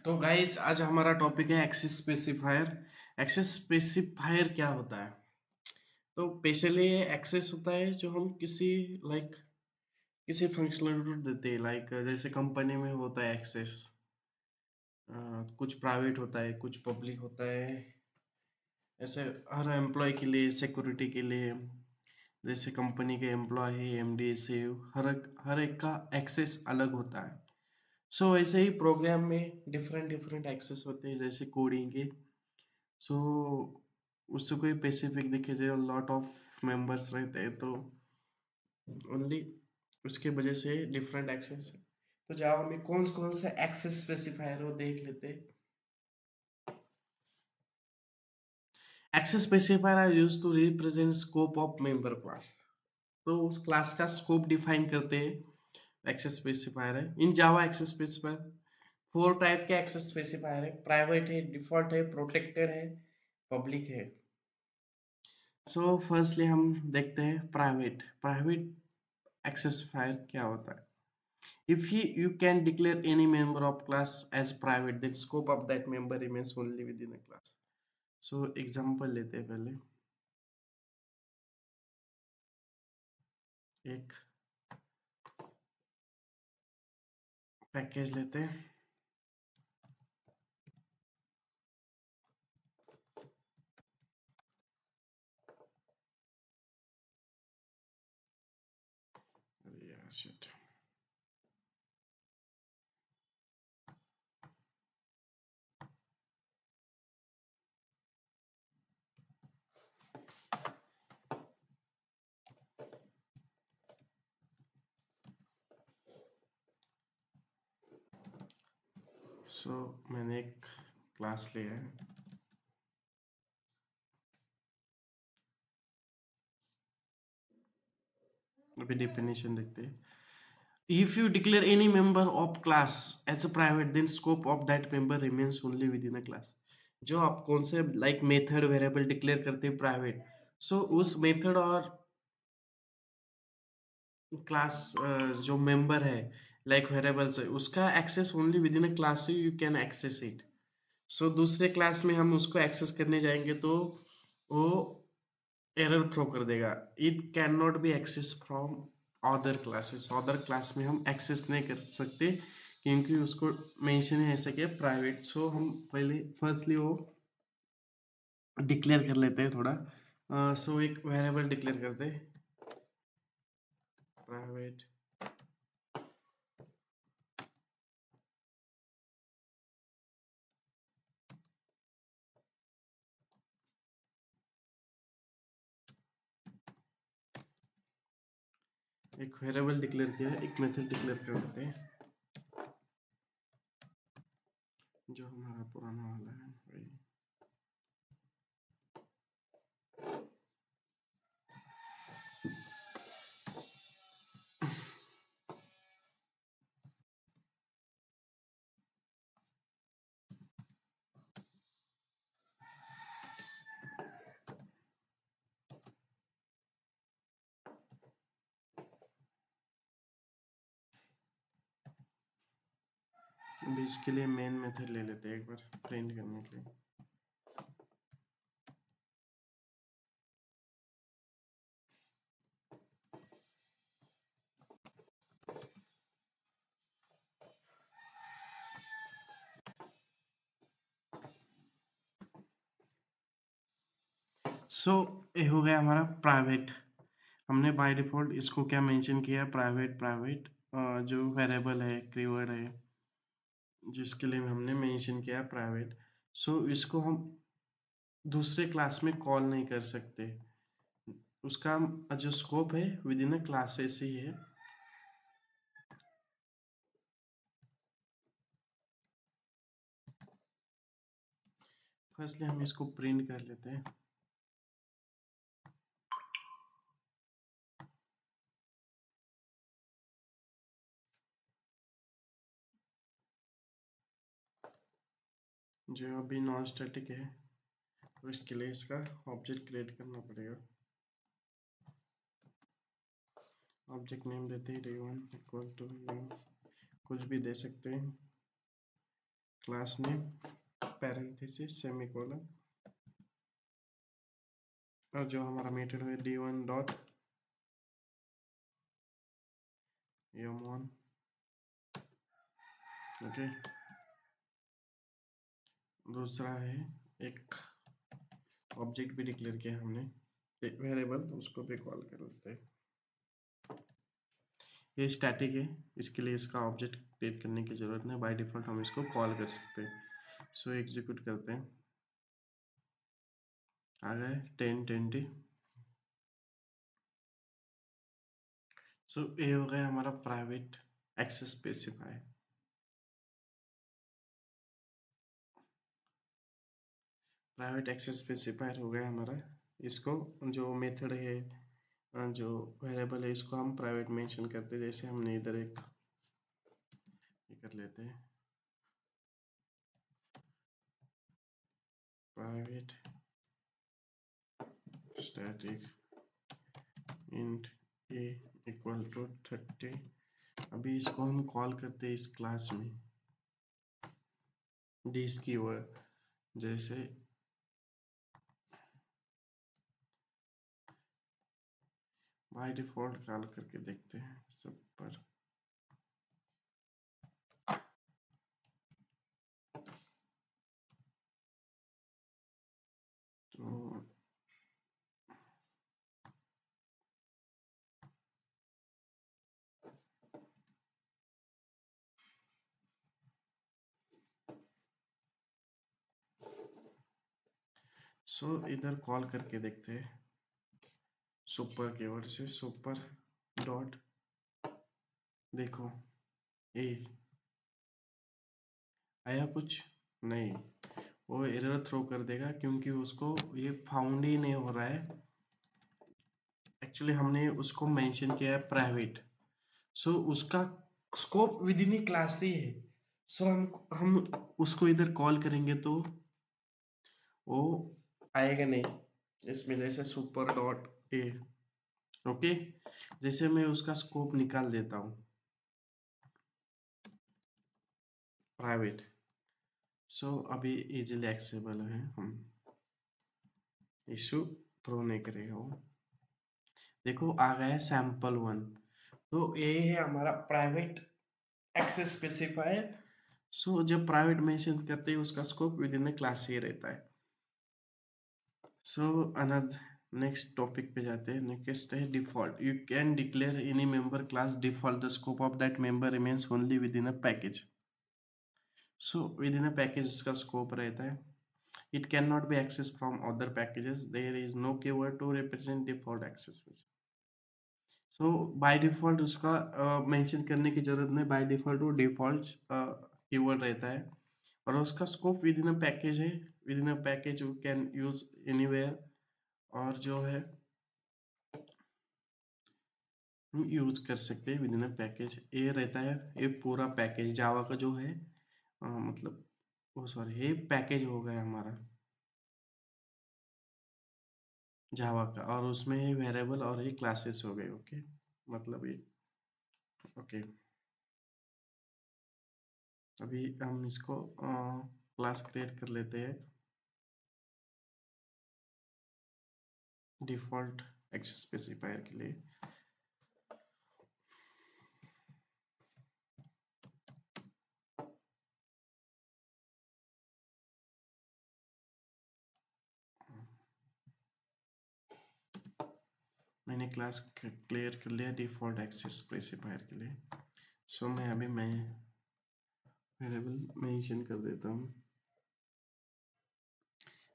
तो गाइज आज हमारा टॉपिक है एक्सेस स्पेसिफायर। एक्सेस स्पेसिफायर क्या होता है? तो बेसिकली ये एक्सेस होता है जो हम किसी किसी फंक्शनल को देते हैं, जैसे कंपनी में होता है एक्सेस। कुछ प्राइवेट होता है, कुछ पब्लिक होता है। ऐसे हर एम्प्लॉय के लिए, सिक्योरिटी के लिए, जैसे कंपनी के एम्प्लॉय है, एमडी से हर एक का एक्सेस अलग होता है। सो ऐसे ही प्रोग्राम में डिफरेंट डिफरेंट एक्सेस होते हैं, जैसे कोडिंग के। सो उससे कोई स्पेसिफिक दिखे जो लॉट ऑफ मेंबर्स रहते हैं, तो ओनली उसके वजह से डिफरेंट एक्सेस है। तो जावा में कौन कौन से एक्सेस स्पेसिफायर वो देख लेते हैं। Access specifier are used to represent scope of member class. तो उस क्लास का स्कोप डिफाइन करते हैं एक्सेस स्पेसिफायर है। इन जावा एक्सेस स्पेसिफायर फोर टाइप के एक्सेस स्पेसिफायर है: प्राइवेट है, डिफॉल्ट है, प्रोटेक्टेड है, पब्लिक है। सो फर्स्टली हम देखते हैं प्राइवेट। प्राइवेट एक्सेसिफायर क्या होता है? If you can declare any member of class as private, then scope of that member remains only within a class. So example लेते हैं पहले। एक पैकेज लेते हैं। अरे यार शिट। सो मैंने एक क्लास लिया है। अभी डिफिनेशन देखते हैं। If you declare any member of class as a private, then scope of that member remains only within a class. जो आप कौन से मेथड वेरिएबल डिक्लेयर करते हैं प्राइवेट, सो उस मेथड और क्लास जो मेंबर है, वेरिएबल्स है, उसका access only within a class you can access it. So दूसरे क्लास में हम उसको एक्सेस करने जाएंगे तो वो एरर थ्रो कर देगा। It can not be access from other classes. Other class में हम एक्सेस नहीं कर सकते क्योंकि उसको मेंशन है ऐसा कि प्राइवेट। सो हम पहले फर्स्टली वो डिक्लेयर कर लेते हैं थोड़ा। सो एक वेरिएबल डिक्लेयर करते हैं प्राइवेट। एक वेरिएबल डिक्लेयर किया है, एक मेथड डिक्लेयर कर देते हैं जो हमारा पुराना वाला है वही। अब इसके लिए मेन मेथड ले लेते हैं एक बार प्रिंट करने के लिए। सो ये हो गया हमारा प्राइवेट। हमने बाय डिफॉल्ट इसको क्या मेंशन किया है, प्राइवेट। प्राइवेट जो वेरिएबल है, कीवर्ड है, जिसके लिए हमने मेंशन किया है प्राइवेट। सो इसको हम दूसरे क्लास में कॉल नहीं कर सकते। उसका जो स्कोप है विद इन अ क्लासेस ही है। फर्स्टली हम इसको प्रिंट कर लेते हैं। जो अभी नॉन स्टैटिक है, तो इसके लिए इसका ऑब्जेक्ट क्रिएट करना पड़ेगा। ऑब्जेक्ट नेम देते हैं day1 इक्वल टू कुछ भी दे सकते हैं। क्लास नेम पैरेंथेसिस सेमीकोलन और जो हमारा मेथड है d1 डॉट m1 ओके। दूसरा है एक ऑब्जेक्ट भी डिक्लेयर किया हमने, एक वेरिएबल, उसको भी कॉल कर लेते हैं। ये स्टैटिक है, इसके लिए इसका ऑब्जेक्ट क्रिएट करने की जरूरत नहीं, बाय डिफॉल्ट हम इसको कॉल कर सकते हैं। सो एग्जीक्यूट करते हैं, आ गए 1020। सो ये हो गया हमारा private access specifier. Private access specifier हो गया हमारा। इसको जो मेथड है, जो वेरिएबल है, इसको हम प्राइवेट मेंशन करते हैं। जैसे हमने इधर एक ये कर लेते हैं, private static int a equal to 30। अभी इसको हम कॉल करते हैं इस क्लास में दिस कीवर्ड, जैसे बाय डिफॉल्ट कॉल करके देखते हैं सब पर। तो इधर कॉल करके देखते हैं सुपर कीवर्ड से, सुपर डॉट, देखो ए आया कुछ नहीं, वो एरर थ्रो कर देगा क्योंकि उसको ये फाउंड ही नहीं हो रहा है। एक्चुअली हमने उसको मेंशन किया है प्राइवेट, उसका स्कोप विद इन क्लास ही है। हम उसको इधर कॉल करेंगे तो वो आएगा नहीं इसमें, जैसे सुपर डॉट ए। ओके, जैसे मैं उसका स्कोप निकाल देता हूँ प्राइवेट, अभी इजीली एक्सेसिबल है, हम इशू थ्रो नहीं करेगा वो। देखो आ गया है sample1। तो ये है हमारा प्राइवेट एक्सेस स्पेसिफायर। जब प्राइवेट मेंशन करते हैं उसका स्कोप विद इन क्लास ही रहता है। अनदर नेक्स्ट टॉपिक पे जाते हैं। नेक्स्ट है default. You can declare any member class default, the scope of that member remains only within a package. Within a package इसका scope रहता है। It can not be access from other packages, there is no keyword to represent default access. By default उसका mention करने की जरूरत नहीं, by default वो default keyword रहता है और उसका scope within a package है। With in a package you can use anywhere, और जो है हम यूज कर सकते हैं विद इन अ पैकेज। ये रहता है, ये पूरा पैकेज जावा का जो है, मतलब वो सॉरी, ये पैकेज हो गया हमारा जावा का, और उसमें ये वेरिएबल और ये क्लासेस हो गए। ओके, मतलब ये ओके। अभी हम इसको क्लास क्रिएट कर लेते हैं डिफॉल्ट एक्सेस स्पेसिफायर के लिए। मैंने क्लास क्लियर कर लिया डिफॉल्ट एक्सेस स्पेसिफायर के लिए। मैं अभी वेरिएबल मेंशन कर देता हूँ,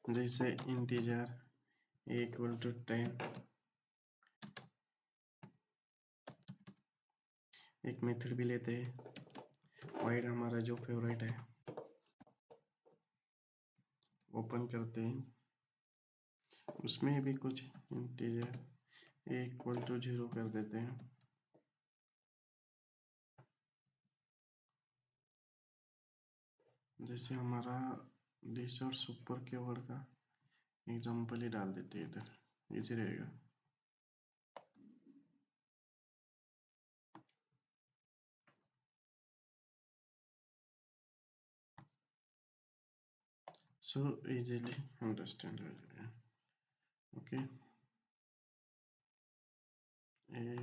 जैसे इंटीजर इक्वल टू 10। एक मेथड भी लेते हैं, वाइड हमारा जो फेवरेट है, ओपन करते हैं, उसमें भी कुछ इंटीजर इक्वल टू 0 कर देते हैं। जैसे हमारा दिस और सुपर कीवर्ड का एग्जांपल ही डाल देते हैं इधर, इजी रहेगा। so easily understand हो जाएगा. Okay, ए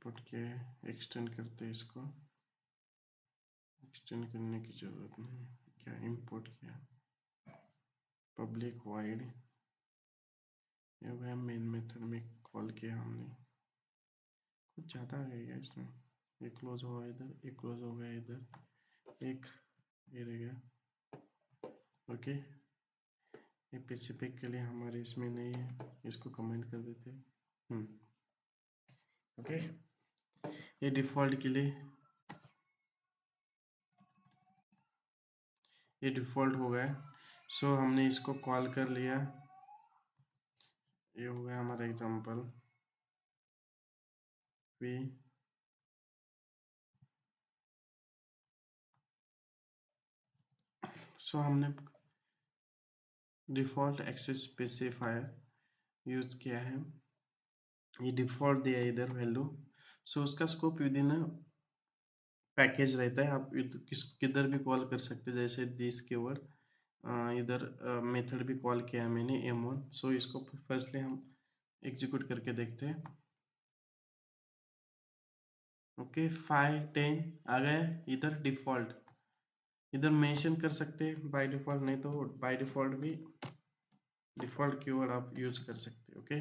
पुट के एक्सटेंड करते हैं इसको. एक्सटेंड करने की जरूरत नहीं. क्या इंपोर्ट किया पब्लिक वाइड, ये हो गया मेन मेथड में कॉल किया हमने. कुछ ज़्यादा आ गया इसमें. ये क्लोज हुआ इधर, ये क्लोज हो गया इधर, एक ये रह गया. ओके, ये पीछे पिक के लिए हमारे इसमें नहीं है, इसको कमेंट कर देते हैं. ओके, ये डिफ़ॉल्ट के लिए, ये डिफ़ॉल्ट हो गया. सो हमने इसको कॉल कर लिया. ये हो गया हमारा एग्जांपल पी. सो हमने डिफ़ॉल्ट एक्सेस स्पेसिफायर यूज किया है. ये डिफ़ॉल्ट दिया है इधर वैल्यू. सो उसका स्कोप विद इन पैकेज रहता है. आप किधर भी कॉल कर सकते हैं, जैसे दिस कीवर्ड इधर मेथड भी कॉल किया है मैंने m1. सो इसको फर्स्टली हम एग्जीक्यूट करके देखते हैं. ओके, 5 10 आ गया. इधर डिफ़ॉल्ट इधर मेंशन कर सकते हैं बाय डिफ़ॉल्ट, नहीं तो बाय डिफ़ॉल्ट भी डिफ़ॉल्ट कीवर्ड आप यूज कर सकते हैं. ओके,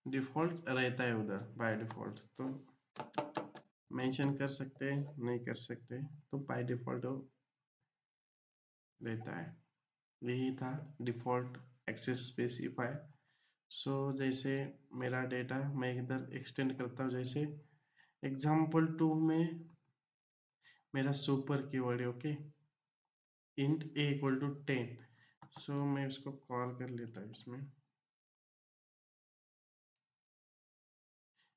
डिफ़ॉल्ट रहता है उधर बाय डिफ़ॉल्ट, तो मेंशन कर सकते हैं, नहीं कर सकते, तो बाय डिफ़ॉल्ट रहता है. यही था डिफ़ॉल्ट एक्सेस स्पेसिफायर. सो जैसे मेरा डेटा मैं इधर एक्सटेंड करता हूँ, जैसे एग्जाम्पल 2 में मेरा सुपर कीवर्ड है. Okay, int a equal to 10. So मैं उसको कॉल कर लेता हूँ, इसमें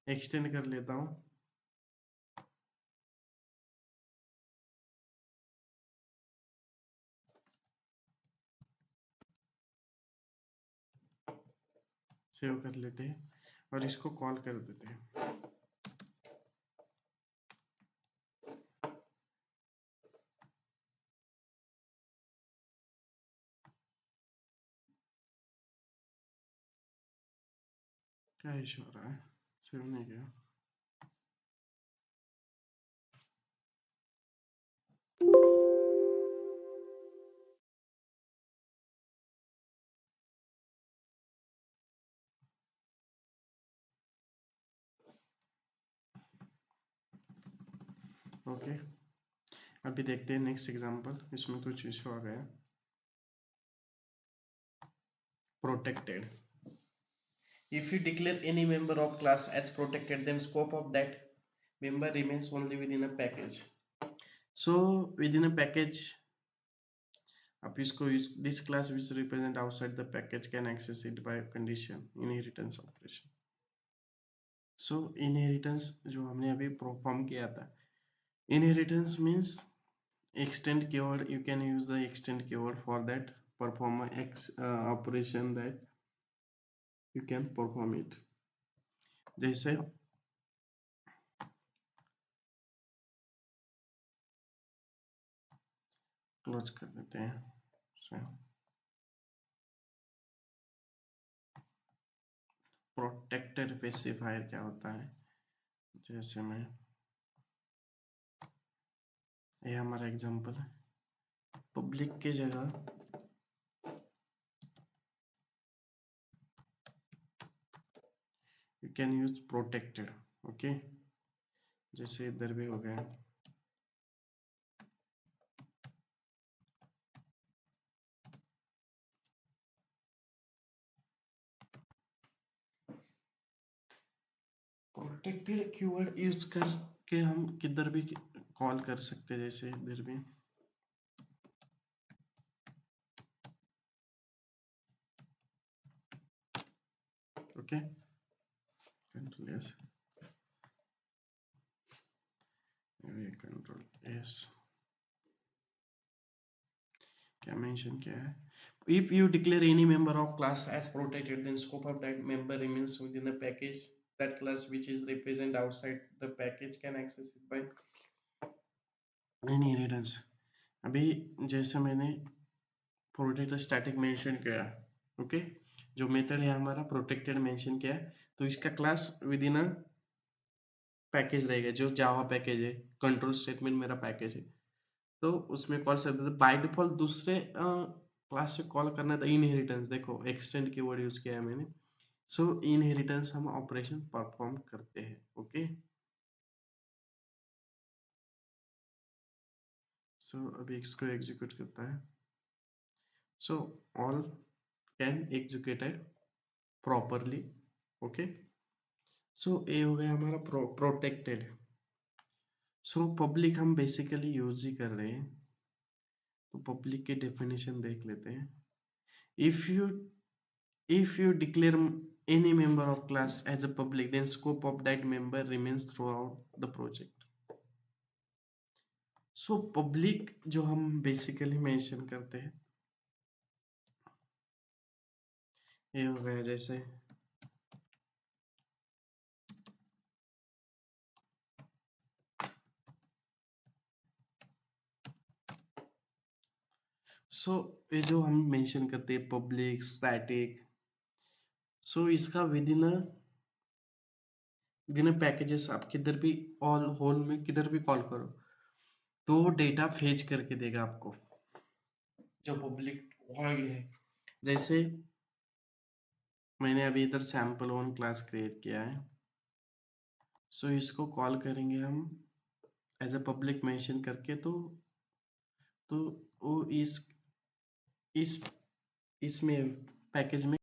एक्सटेंड कर लेता हूँ. सेव कर लेते हैं और इसको कॉल कर देते हैं. क्या इशू हो रहा है, सेव नहीं किया. ओके, अभी देखते हैं नेक्स्ट एग्जांपल. इसमें कुछ इशू आ गया. Protected. If you declare any member of class as protected, then scope of that member remains only within a package. So within a package, आप इसको this class which represent outside the package can access it by condition inheritance operation. So inheritance जो हमने अभी perform किया था, inheritance means extend keyword. You can use the extend keyword for that perform operation that you can perform it. जैसे close कर देते हैं. So, protected specifier क्या होता है, जैसे मैं, ये हमारा एग्जांपल है. पब्लिक के जगह you can use protected. Okay, जैसे इधर भी हो गया. प्रोटेक्टेड कीवर्ड यूज करके हम किधर भी कॉल कर सकते हैं, जैसे इधर भी. Okay, control S, control S. क्या मेंशन किया है? If you declare any member of class as protected, then scope of that member remains within the package. That class which is represented outside the package can access it by inheritance. अभी जैसे मैंने protected static mention किया, okay, जो method है हमारा protected mention किया है, तो इसका class with in a package रहेगा, जो जावा पैकेज है, कंट्रोल स्टेटमेंट मेरा पैकेज है, तो उसमें कॉल सकते थे बाय डिफॉल्ट। दूसरे क्लास से कॉल करना था इनहेरिटेंस, देखो एक्सटेंड कीवर्ड यूज किया है मैंने। सो इनहेरिटेंस हम ऑपरेशन परफॉर्म करते हैं, ओके। सो अभी इसको एग्जीक्यूट करता है। So all can executed properly, okay. So ये हो गया हमारा प्रोटेक्टेड। सो पब्लिक हम बेसिकली यूज ही कर रहे हैं, तो पब्लिक की डेफिनेशन देख लेते हैं। If you declare any member of class as a public, then scope of that member remains throughout the project. So public जो हम बेसिकली मेंशन करते हैं, ये हो गया जैसे ये जो हम मेंशन करते हैं पब्लिक स्टैटिक, इसका विद इन पैकेजेस आप किधर भी ऑल होल में किधर भी कॉल करो तो डेटा फेच करके देगा आपको, जो पब्लिक वॉइड है। जैसे मैंने अभी इधर sample1 क्लास क्रिएट किया है, इसको कॉल करेंगे हम एज अ पब्लिक मेंशन करके, तो वो इस इसमें पैकेज में